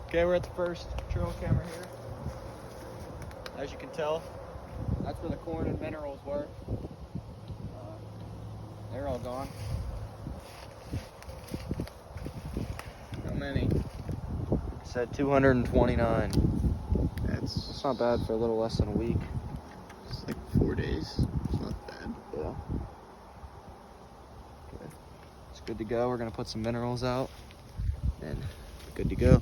Okay, we're at the first trail camera here. As you can tell, that's where the corn and minerals were. They're all gone. How many? It said 229. It's not bad for a little less than a week. It's like 4 days. It's not bad. Yeah. Okay. It's good to go. We're gonna put some minerals out and good to go.